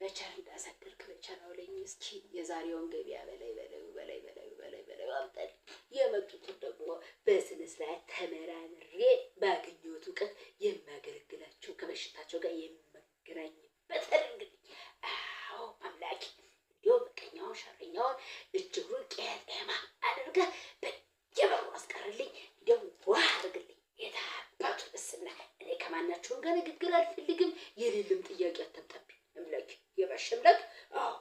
በቸር እንዳሳደርክ በቸር አውለኝ። እስኪ የዛሬውን ገበያ በላይ አምጣልኝ። የመጡትን ደግሞ በስነ ስርዓት ተመራምሬ ባገኘሁት እውቀት የማገለግላቸው ከበሽታቸው ጋር የማገናኝበት አድርግልኝ። አዎ አምላኬ፣ እንዲያው ምቀኛውን ሸረኛውን እጅሩን ቄጤማ አድርገህ በየበሩ አስቀርልኝ። እንዲያው ዋ አድርግልኝ። የታባቱ እስና እኔ ከማናቸውም ጋር ንግግር አልፈልግም። የሌለም ጥያቄ አታምጣብኝ አምላኬ፣ የባሸምላክ። አዎ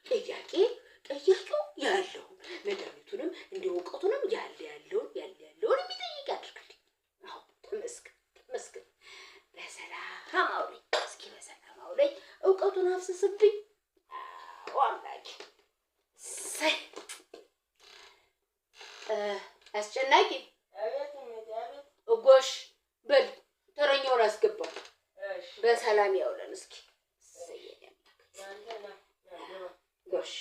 ጥያቄው ያለው መድኃኒቱንም እንዲሁ እውቀቱንም ያለውን የሚጠይቅ አድርግልኝ። አዎ ተመስገን። በሰላም አውለኝ። እስኪ በሰላም አውለኝ። እውቀቱን አፍስስብኝ። አዎ አምላኬ። አስጨናቂ ጎሽ በል ተረኛውን አስገባው። በሰላም ያውለን። እስኪ ጎሽ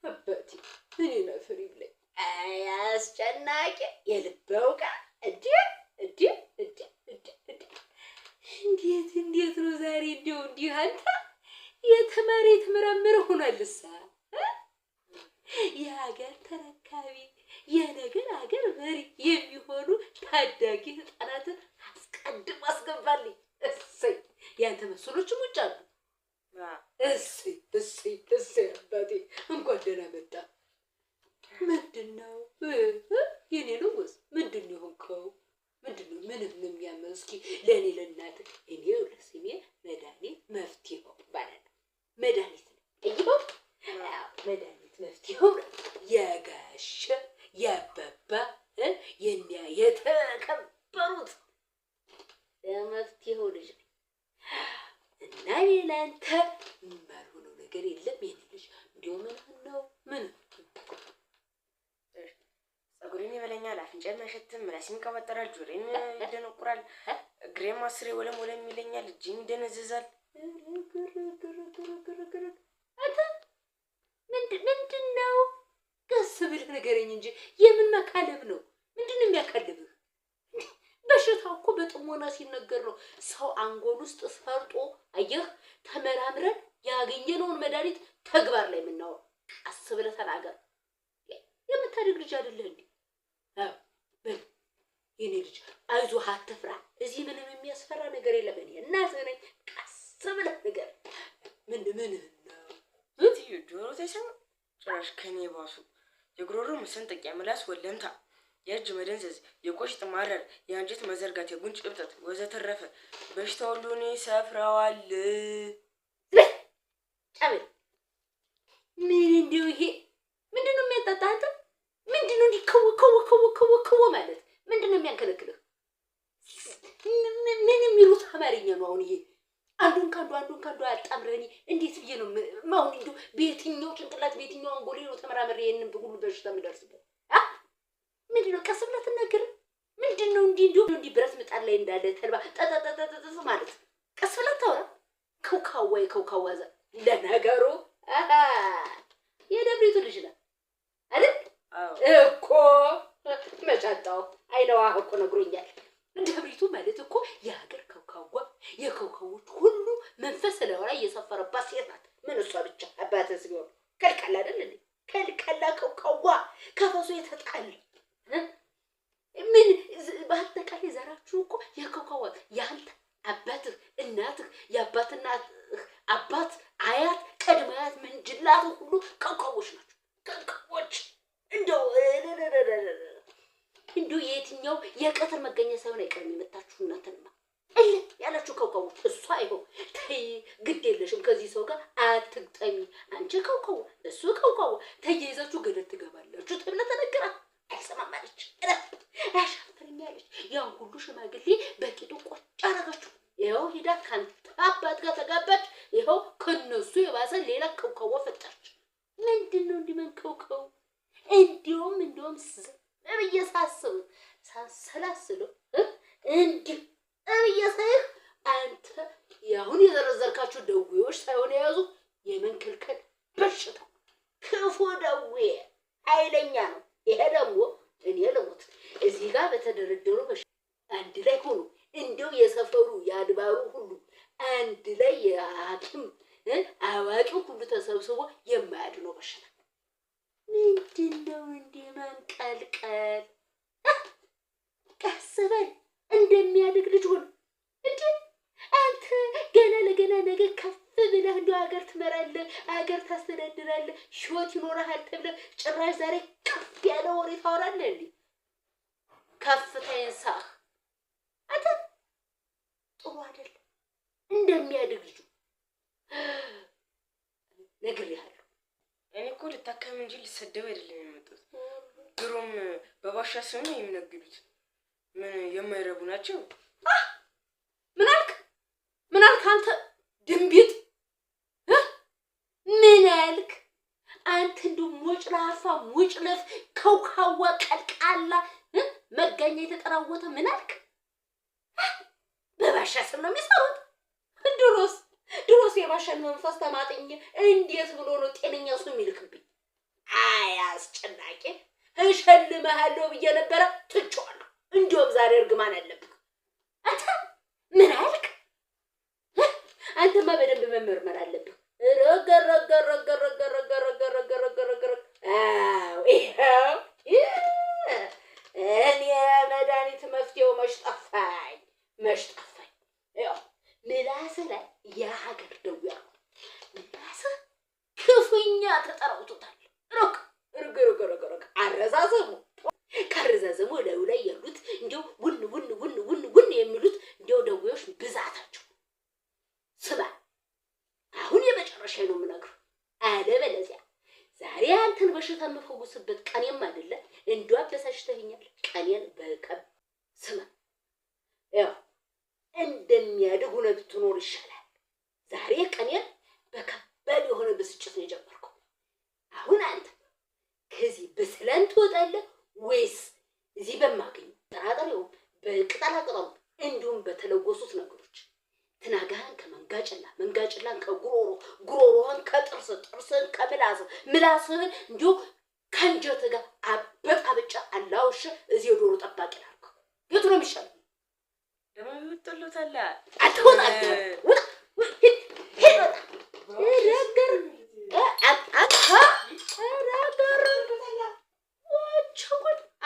አባቴ እኔ ነፍር ይብለኝ። አስጨናቂ የልብ አውቃ እንዴት ነው ዛሬ እንዲህ አንተ የተማረ የተመራመረ ሆኗልሳ። የሀገር ተረካቢ የነገር ሀገር መሪ የሚሆኑ ታዳጊ ህፃናትን አስቀድሞ አስገባልኝ። እሰይ ያንተ መሰሎችም ውጭ አሉ። እሰይ አባቴ እንኳን ደህና መጣ። ምንድን ነው የኔ ንጉስ? ምንድን ነው የሆንከው? ምንድን ነው ምንም የሚያመው? እስኪ ለእኔ ለእናትህ እኔ ለስሜ መድኃኒት መፍትሄው ባላል መድኃኒት ነው። ይኸው መድኃኒት መፍትሄው የጋሸ ያበባ የኛ የተከበሩት የመፍትሄው ልጅ ነኝ እና ሌላንተ የማልሆነው ነገር የለም። የኔ ልጅ እንዲያው ምን ጸጉሬን ይበለኛል፣ አፍንጫዬን አይሸትም፣ ምላሴን ይቀበጠራል፣ ጆሮዬን ይደነቁራል፣ እግሬም አስሬ ወለም ይለኛል፣ እጄም ይደነዝዛል። ምንድን ነው? ቀስ ብለህ ንገረኝ እንጂ የምን መካለብ ነው? ምንድን ነው የሚያካልብህ? በሽታው እኮ በጥሞና ሲነገር ነው ሰው አንጎል ውስጥ ፈርጦ። አየህ፣ ተመራምረን ያገኘነውን መድኃኒት ተግባር ላይ የምናወራው። ቀስ ብለህ ተናገር። የምታድግ ልጅ አይደለህ እንዴ? አዎ በል የኔ ልጅ አይዞህ፣ አትፍራ። እዚህ ምንም የሚያስፈራ ነገር የለም። እኔ እናትህ ነኝ። ቀስ ብለህ ንገር። ምንድን ነው ጆሮ ተሰማ? ጭራሽ ከኔ ባሱ። የጉሮሮ መሰንጠቂያ፣ ምላስ ወለምታ፣ የእጅ መደንዘዝ፣ የቆሽት ማረር፣ የአንጀት መዘርጋት፣ የጉንጭ እብጠት ወዘተረፈ በሽታ ሁሉ እኔ ሰፍረዋል። ጨብል ምን እንደው ይሄ ምንድን ነው የሚያጣጣህ አንተ? ምንድን ነው እንዲህ ከው ማለት? ምንድን ነው የሚያንከለክልህ? ምን የሚሉት አማርኛ ነው አሁን ይሄ? አንዱን ካንዱ አጣምረኒ እንዴት ብዬ ነው ማሁን? እንደው በየትኛው ጭንቅላት በየትኛው አንጎሌ ነው ተመራመረ ይሄንን ሁሉ በሽታ የምደርስበት? ምንድን ነው ቀስ ብለህ ትናገር። ምንድን ነው እንዲህ ብረት ምጣድ ላይ እንዳለ ተልባ ጠጠጠጠጠ ማለት? ቀስ ብለህ ታወራ። ከውካዋ ለነገሩ የደብሪቱ ልጅ ነው አይደል? እኮ መጫጣው አይነዋ እኮ ነግሮኛል። ደብሪቱ ማለት እኮ የሀገር ከውካዋ የከውካዎች ሁሉ መንፈስ ስለሆነ እየሰፈረባት ሴት ናት። ምን እሷ ብቻ አባትህ ቢሆን ከልካላ አይደል እንዴ? ከልካላ ከውካዋ ከፈሱ የተጣለ ምን በአጠቃላይ ዘራችሁ እኮ የከውካዋ ያንተ አባትህ እናትህ የአባትና አባት አያት ቀድመ አያት ምንጅላት ሁሉ ከውካዎች ናቸው። ከውካዎች እንደው የትኛው የቀትር መገኛ ሳይሆን አይቀርም የመጣችሁ እናንተንማ ያላችሁ ከውካዎች። እሷ አይሆን ተይ ግድ የለሽም ከዚህ ሰው ጋር አትግጠሚ። አንቺ ከውካዋ እሱ ከውካዋ ተያይዛችሁ ገደል ትገባላችሁ ተብላ ተነገራ። አይሰማማለች አሻፈረኛለች። ያን ሁሉ ሽማግሌ በቂጡ ቆጭ አረጋችሁ። ይኸው ሂዳ ካንተ አባት ጋር ተጋባች። ይኸው ከነሱ የባሰ ሌላ ከውካዋ ፈጠረች። ምንድን ነው እንዲህ መንከውከው? እንዲሁም ብዬ ሳሰላስለው እንዲህ እየሳይህ አንተ ያሁን የዘረዘርካችሁ ደዌዎች ሳይሆን የያዙ የመንከልከል በሽታ ክፉ ደዌ ኃይለኛ ሐኪም አዋቂው ሁሉ ተሰብስቦ የማያድነው በሽታ ምንድነው? እንደ መንቀልቀል ቀስ በል እንደሚያድግ ልጅ ሆነ እንዴ አንተ ገና ለገና ነገ ከፍ ብለህ እንደው ሀገር ትመራለህ፣ ሀገር ታስተዳድራለህ፣ ህይወት ይኖርሃል ተብለህ ጭራሽ ዛሬ ከፍ ያለ ወሬ ታወራለህ እንዴ? ከፍታ ይንሳህ አንተ ጥሩ አይደለም። እንደሚያድግ ልጅ ነግሬሃለሁ። እኔ እኮ ልታከም እንጂ ልሰደብ አይደለም የመጣሁት። ድሮም በባሻ ስም ነው የሚነግዱት። ምን የማይረቡ ናቸው። ምን አልክ? ምን አልክ አንተ ድንቢጥ? ምን አልክ አንተ? እንደው ሞጭላፋ ሞጭለፍ ከውካዋ ቀልቃላ መጋኛ የተጠራወተ ምን አልክ? በባሻ ስም ነው የሚሰሩት። ድሮስ የባሻን መንፈስ ተማጥኝ እንዴት ብሎ ነው ጤነኛ ሰው የሚልክብኝ? አይ አስጨናቂ እሸልምሃለሁ ብዬ ነበረ ትቼዋለሁ። እንደውም ዛሬ እርግማን አለብህ አንተ። ምን አልክ? አንተማ በደንብ መመርመር አለብህ። እኔ መድኃኒት መፍትሄው መሽጠፋኝ። ያው ምላስ ላይ የሀገር ደዌ ነው። ምላስ ክፉኛ ተጠራውቶታል። ካረዛዘሙ ላዩ ላይ ያሉት እንዲያው ውን የሚሉት እንዲያው ደዌዎች ብዛታቸው። ስማ አሁን የመጨረሻ ነው የምነግርህ። አለበለዚያ ዛሬ አንተን በሽታ የምፈውስበት ቀኔም አይደለ። እንዲያው አበሳጭተኸኛል። ቀኔን በቀብ ስማ ያው እንደሚያድግ ሆነህ ብትኖር ይሻላል። ዛሬ ቀኔን በከባድ የሆነ ብስጭት ነው የጀመርከው። አሁን አንተ ከዚህ በሰላም ትወጣለህ ወይስ እዚህ በማገኝ ጥራጥሬው በቅጠላቅጠሉ እንዲሁም በተለወሱት ነገሮች ትናጋህን መንጋጭላን ጉሮሮህን ጥርስህን ምላስህን እንዲሁ ከአንጀትህ ጋር አበጣብጫ አላውሽ እዚህ የዶሮ ጠባቂ ላድርገው? የቱ ነው የሚሻለው? ለምን ይወጣሉታል?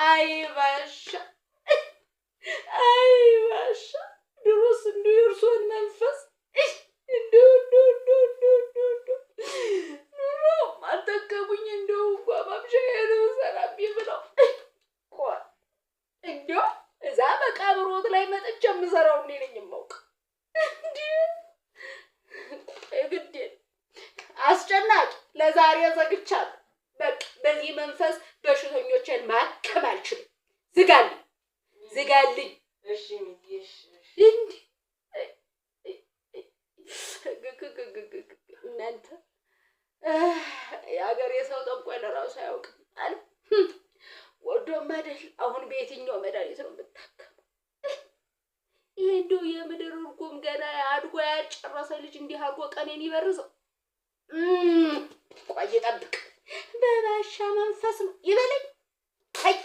አይባሻ ድሮስ እንደው የእርሶን መንፈስ አልጠቀሙኝ። እንደው እንኳ ማምሻዬ ነው ሰላም ብለው እንደው እዛ መቃብሮት ላይ መጥቼ የምሰራው እኔ ነኝ የማውቅ። ግዴን አስጨናቂ ለዛሬ ዘግቻለሁ። በቃ በዚህ መንፈስ በሽተኞችን ማከም አልችልም። ዝጋልኝ። እሺ እናንተ የሀገር የሰው ጠንቋይ ለራሱ አያውቅም አለ። ወዶም አይደል አሁን በየትኛው መድኃኒት ነው የምታከመው? ይሄ እንደው የምድር እርጉም ገና አድጎ ያጨረሰ ልጅ እንዲህ አድርጎ ቀኔን ይበርዘው። ቆይ ጠብቅ። በባሻ መንፈስ ነው ይበለኝ። አይ